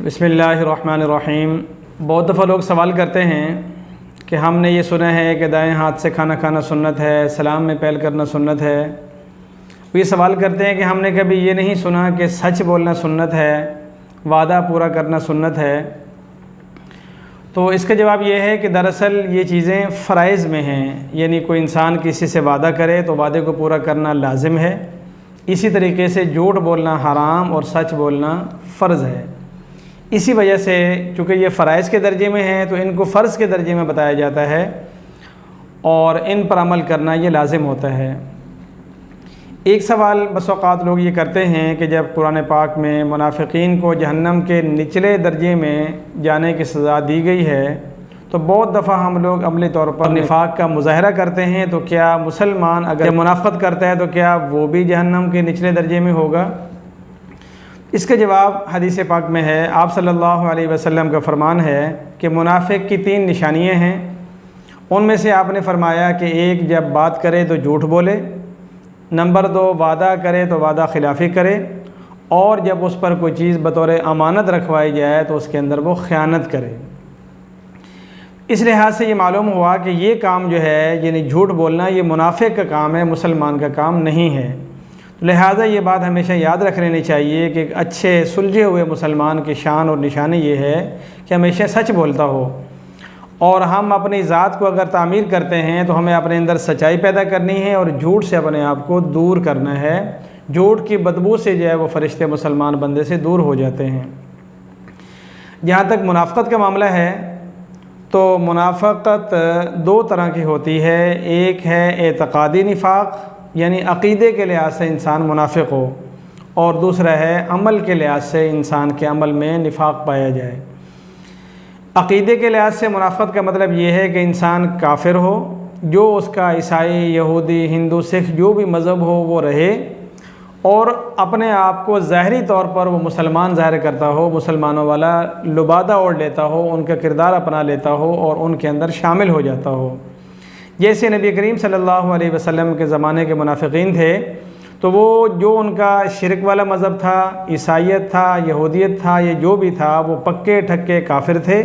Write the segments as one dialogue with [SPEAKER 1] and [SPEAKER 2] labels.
[SPEAKER 1] बिस्मिल्लाहिर्रहमानिर्रहीम। बहुत दफ़ा लोग सवाल करते हैं कि हमने ये सुना है कि दाएं हाथ से खाना खाना सुन्नत है, सलाम में पहल करना सुन्नत है। वो ये सवाल करते हैं कि हमने कभी ये नहीं सुना कि सच बोलना सुन्नत है, वादा पूरा करना सुन्नत है। तो इसका जवाब ये है कि दरअसल ये चीज़ें फ़राइज़ में हैं, यानी कोई इंसान किसी से वादा करे तो वादे को पूरा करना लाजिम है। इसी तरीके से झूठ बोलना हराम और सच बोलना फ़र्ज़ है। इसी वजह से चूँकि ये फ़राइज़ के दर्जे में हैं तो इनको फ़र्ज़ के दर्जे में बताया जाता है और इन पर अमल करना ये लाजिम होता है। एक सवाल बस औक़ात लोग ये करते हैं कि जब कुरान पाक में मुनाफ़िकीन को जहन्नम के निचले दर्जे में जाने की सज़ा दी गई है तो बहुत दफ़ा हम लोग अमली तौर पर निफाक का मुज़ाहरा करते हैं, तो क्या मुसलमान अगर मुनाफ़क़त करता है तो क्या वो भी जहन्नम के निचले दर्जे में होगा? इसका जवाब हदीस पाक में है। आप सल्लल्लाहु अलैहि वसल्लम का फ़रमान है कि मुनाफ़िक की 3 निशानियाँ हैं। उनमें से आपने फ़रमाया कि एक, जब बात करे तो झूठ बोले, नंबर 2, वादा करे तो वादा खिलाफ़ी करे, और जब उस पर कोई चीज़ बतौर अमानत रखवाई जाए तो उसके अंदर वो ख़यानत करे। इस लिहाज से ये मालूम हुआ कि ये काम जो है, यानी झूठ बोलना, ये मुनाफ़िक का काम है, मुसलमान का काम नहीं है। लिहाजा ये बात हमेशा याद रख लेनी चाहिए कि एक अच्छे सुलझे हुए मुसलमान की शान और निशानी ये है कि हमेशा सच बोलता हो। और हम अपनी ज़ात को अगर तामीर करते हैं तो हमें अपने अंदर सच्चाई पैदा करनी है और झूठ से अपने आप को दूर करना है। झूठ की बदबू से जो है वो फ़रिश्ते मुसलमान बंदे से दूर हो जाते हैं। जहाँ तक मुनाफ़क़त का मामला है तो मुनाफ़क़त 2 तरह की होती है। एक है एतक़ादी निफ़ाक़, यानी अक़ीदे के लिहाज से इंसान मुनाफ़िक़ हो, और दूसरा है अमल के लिहाज से इंसान के अमल में निफ़ाक़ पाया जाए। अक़ीदे के लिहाज से मुनाफ़क़त का मतलब ये है कि इंसान काफ़िर हो, जो उसका ईसाई, यहूदी, हिंदू, सिख जो भी मज़हब हो वो रहे, और अपने आप को ज़ाहरी तौर पर वो मुसलमान ज़ाहिर करता हो, मुसलमानों वाला लुबादा ओढ़ लेता हो, उनका किरदार अपना लेता हो और उनके अंदर शामिल हो जाता हो। जैसे नबी करीम सल्लल्लाहु अलैहि वसल्लम के ज़माने के मुनाफ़िकीन थे तो वो जो उनका शिरक वाला मज़हब था, ईसाइयत था, यहूदियत था, ये जो भी था, वो पक्के ठक्के काफिर थे।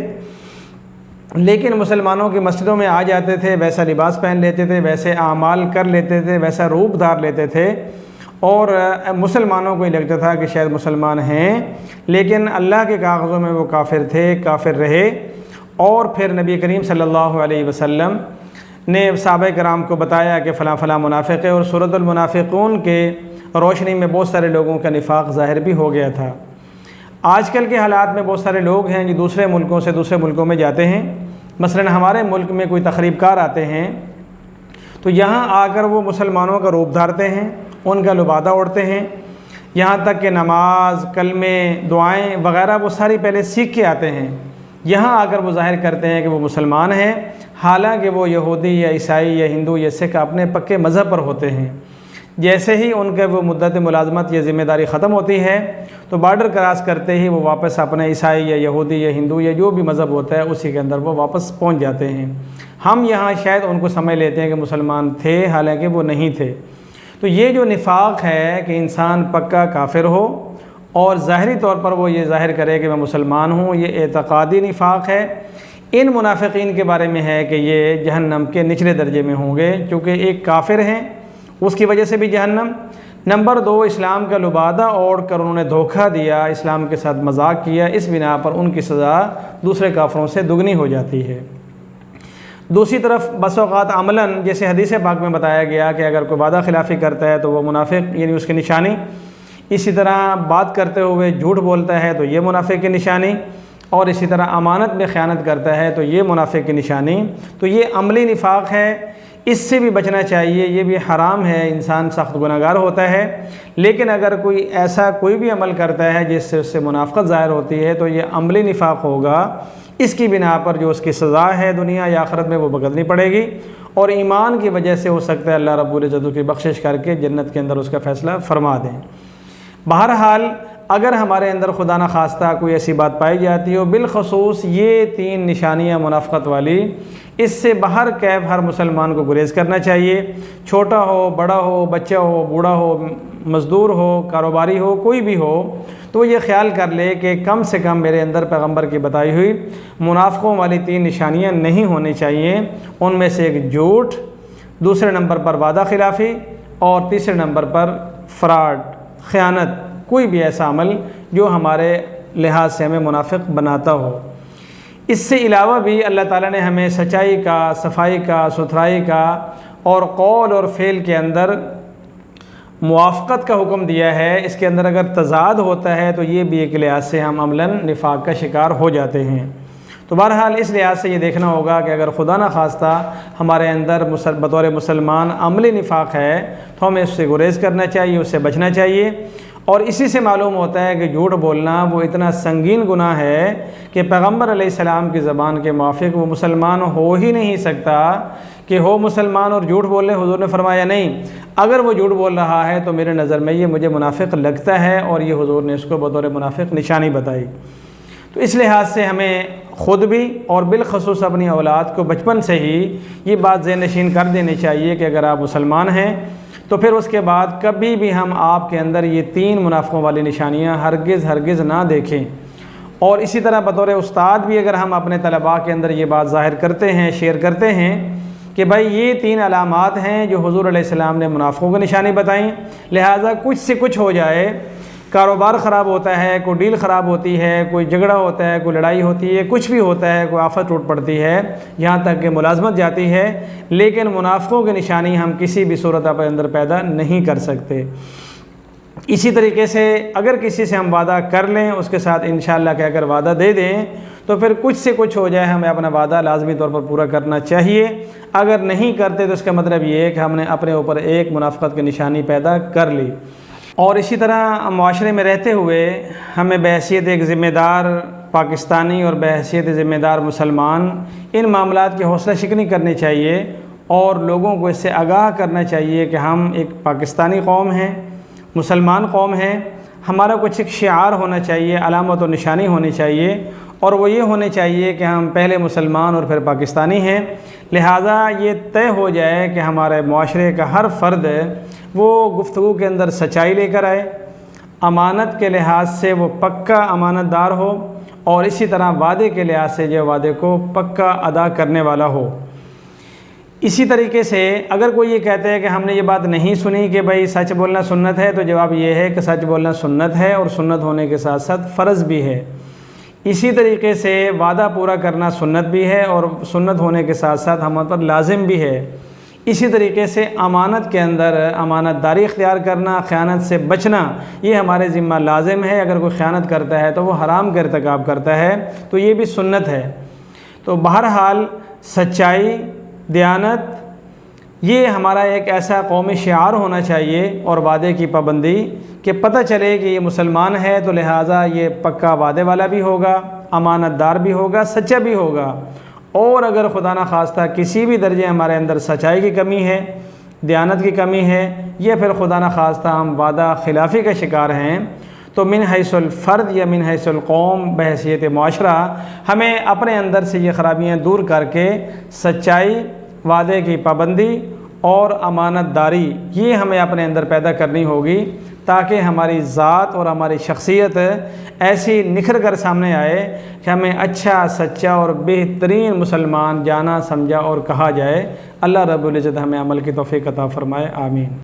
[SPEAKER 1] लेकिन मुसलमानों की मस्जिदों में आ जाते थे, वैसा लिबास पहन लेते थे, वैसे आमाल कर लेते थे, वैसा रूप धार लेते थे, और मुसलमानों को ये लगता था कि शायद मुसलमान हैं, लेकिन अल्लाह के कागज़ों में वो काफिर थे, काफिर रहे। और फिर नबी करीम सल्लल्लाहु अलैहि वसल्लम ने सहाबा कराम को बताया कि फ़लाँ फ़लाँ मुनाफ़िक़ है, और सूरतुल मुनाफ़िक़ून के रोशनी में बहुत सारे लोगों का निफ़ाक़ ज़ाहिर भी हो गया था। आजकल के हालात में बहुत सारे लोग हैं जो दूसरे मुल्कों से दूसरे मुल्कों में जाते हैं। मसलन हमारे मुल्क में कोई तक़रीबकार आते हैं तो यहाँ आकर वो मुसलमानों का रूप धारते हैं, उनका लुबादा ओढ़ते हैं, यहाँ तक कि नमाज, कलमे, दुआएँ वग़ैरह वो सारी पहले सीख के आते हैं। यहाँ आकर वो ज़ाहिर करते हैं कि वो मुसलमान हैं, हालांकि वो यहूदी या ईसाई या हिंदू या सिख अपने पक्के मज़हब पर होते हैं। जैसे ही उनके वो मुद्दत मुलाज़मत या ज़िम्मेदारी ख़त्म होती है तो बॉर्डर क्रॉस करते ही वो वापस अपने ईसाई या यहूदी या हिंदू या जो भी मज़हब होता है उसी के अंदर वो वापस पहुँच जाते हैं। हम यहाँ शायद उनको समझ लेते हैं कि मुसलमान थे, हालाँकि वो नहीं थे। तो ये जो निफ़ाक़ है कि इंसान पक्का काफिर हो और ज़ाहरी तौर पर वो ये ज़ाहिर करे कि मैं मुसलमान हूँ, ये एतक़ादी निफ़ाक़ है। इन मुनाफ़िकीन के बारे में है कि ये जहन्नम के निचले दर्जे में होंगे, क्योंकि एक काफिर हैं उसकी वजह से भी जहन्नम, नंबर 2 इस्लाम का लुबादा ओढ़ कर उन्होंने धोखा दिया, इस्लाम के साथ मजाक किया, इस बिना पर उनकी सज़ा दूसरे काफिरों से दुगनी हो जाती है। दूसरी तरफ बस औक़ात अमलन, जैसे हदीस पाक में बताया गया कि अगर कोई वादा खिलाफ़ी करता है तो वो मुनाफ़िक, यानी उसकी निशानी। इसी तरह बात करते हुए झूठ बोलता है तो ये मुनाफ़िक की निशानी, और इसी तरह अमानत में ख़यानत करता है तो ये मुनाफ़िक की निशानी। तो ये अमली निफ़ाक़ है, इससे भी बचना चाहिए, ये भी हराम है, इंसान सख्त गुनहगार होता है। लेकिन अगर कोई ऐसा कोई भी अमल करता है जिससे उससे मुनाफ़क़त ज़ाहिर होती है तो ये अमली निफ़ाक़ होगा। इसकी बिना पर जो उसकी सज़ा है दुनिया या आखिरत में वो भुगतनी पड़ेगी, और ईमान की वजह से हो सकता है अल्लाह रब्बुल इज़्ज़त की बख्शिश करके जन्नत के अंदर उसका फ़ैसला फ़रमा दें। बहरहाल अगर हमारे अंदर खुदा न खास्ता कोई ऐसी बात पाई जाती हो, बिलखसूस ये 3 निशानियाँ मुनाफ़क़त वाली, इससे बाहर कैफ हर मुसलमान को गुरेज़ करना चाहिए। छोटा हो, बड़ा हो, बच्चा हो, बूढ़ा हो, मज़दूर हो, कारोबारी हो, कोई भी हो, तो ये ख्याल कर ले कि कम से कम मेरे अंदर पैगंबर की बताई हुई मुनाफ़िकों वाली 3 निशानियाँ नहीं होनी चाहिए। उनमें से एक झूठ, दूसरे नंबर पर वादा खिलाफ़ी और तीसरे नंबर पर फ़्रॉड, ख़यानत, कोई भी ऐसा अमल जो हमारे लिहाज से हमें मुनाफिक बनाता हो। इससे अलावा भी अल्लाह ताला ने हमें सच्चाई का, सफाई का, सुथराई का और कौल और फ़ेल के अंदर मुआफ़क़त का हुक्म दिया है। इसके अंदर अगर तज़ाद होता है तो ये भी एक लिहाज से हम अमलन निफाक का शिकार हो जाते हैं। तो बहरहाल इस लिहाज से ये देखना होगा कि अगर खुदा न खास्ता हमारे अंदर बतौर मुसलमान अमली निफाक है तो हमें उससे गुरेज़ करना चाहिए, उससे बचना चाहिए। और इसी से मालूम होता है कि झूठ बोलना वो इतना संगीन गुनाह है कि पैगम्बर अलैहिस्सलाम की ज़बान के मुआफ़िक वो मुसलमान हो ही नहीं सकता कि हो मुसलमान और झूठ बोले। हुज़ूर ने फरमाया नहीं, अगर वो झूठ बोल रहा है तो मेरे नज़र में ये मुझे मुनाफिक लगता है, और ये हुज़ूर ने इसको बतौर मुनाफिक निशानी बताई। तो इस लिहाज से हमें ख़ुद भी और बिलखसूस अपनी औलाद को बचपन से ही ये बात ज़हन-नशीन कर देनी चाहिए कि अगर आप मुसलमान हैं तो फिर उसके बाद कभी भी हम आपके अंदर ये 3 मुनाफ़िकों वाली निशानियाँ हरगिज़ ना देखें। और इसी तरह बतौर उस्ताद भी अगर हम अपने तलबा के अंदर ये बात ज़ाहिर करते हैं, शेयर करते हैं कि भाई ये 3 अलामात हैं जो हुज़ूर अलैहिस्सलाम ने मुनाफ़िकों की निशानी बताई, लिहाजा कुछ से कुछ हो जाए, कारोबार ख़राब होता है, कोई डील ख़राब होती है, कोई झगड़ा होता है, कोई लड़ाई होती है, कुछ भी होता है, कोई आफत टूट पड़ती है, यहाँ तक कि मुलाजमत जाती है, लेकिन मुनाफ़िकों की निशानी हम किसी भी सूरत के अंदर पैदा नहीं कर सकते। इसी तरीके से अगर किसी से हम वादा कर लें, उसके साथ इंशाअल्लाह कहकर वादा दे दें, तो फिर कुछ से कुछ हो जाए, हमें अपना वादा लाजमी तौर पर पूरा करना चाहिए। अगर नहीं करते तो इसका मतलब ये है कि हमने अपने ऊपर एक मुनाफ़िक़त की निशानी पैदा कर ली। और इसी तरह माशरे में रहते हुए हमें बहैसियत एक ज़िम्मेदार पाकिस्तानी और बहैसियत ज़िम्मेदार मुसलमान इन मामलात की हौसला शिकनी करनी चाहिए और लोगों को इससे आगाह करना चाहिए कि हम एक पाकिस्तानी कौम हैं, मुसलमान कौम हैं। हमारा कुछ एक शिआर होना चाहिए, अलामत और निशानी होनी चाहिए, और वो ये होने चाहिए कि हम पहले मुसलमान और फिर पाकिस्तानी हैं। लिहाजा ये तय हो जाए कि हमारे माशरे का हर फ़र्द वो गुफ्तगू के अंदर सच्चाई लेकर आए, अमानत के लिहाज से वो पक्का अमानतदार हो, और इसी तरह वादे के लिहाज से जो वादे को पक्का अदा करने वाला हो। इसी तरीके से अगर कोई ये कहते हैं कि हमने ये बात नहीं सुनी कि भाई सच बोलना सुन्नत है, तो जवाब ये है कि सच बोलना सुन्नत है और सुन्नत होने के साथ साथ फ़र्ज़ भी है। इसी तरीके से वादा पूरा करना सुन्नत भी है और सुन्नत होने के साथ साथ हम पर लाजिम भी है। इसी तरीके से अमानत के अंदर अमानतदारी इख्तियार करना, ख़यानत से बचना, ये हमारे ज़िम्मा लाजिम है। अगर कोई ख़यानत करता है तो वो हराम का इर्तिकाब करता है, तो ये भी सुन्नत है। तो बहरहाल सच्चाई, दयानत, ये हमारा एक ऐसा कौमी शिआर होना चाहिए, और वादे की पाबंदी कि पता चले कि ये मुसलमान है तो लिहाजा ये पक्का वादे वाला भी होगा, अमानतदार भी होगा, सच्चा भी होगा। और अगर खुदा न खास्ता किसी भी दर्जे हमारे अंदर सच्चाई की कमी है, दयानत की कमी है, या फिर खुदा न खास्ता हम वादा खिलाफ़ी का शिकार हैं, तो मिन हैसुल फ़र्द या मिन हैसुल कौम बहैसियत माशरा हमें अपने अंदर से ये ख़राबियाँ दूर करके सच्चाई, वादे की पाबंदी और अमानतदारी, ये हमें अपने अंदर पैदा करनी होगी, ताकि हमारी ज़ात और हमारी शख्सियत ऐसी निखर कर सामने आए कि हमें अच्छा, सच्चा और बेहतरीन मुसलमान जाना, समझा और कहा जाए। अल्लाह रब्बुल इज़्ज़त हमें अमल की तौफ़ीक़ अता फ़रमाए। आमीन।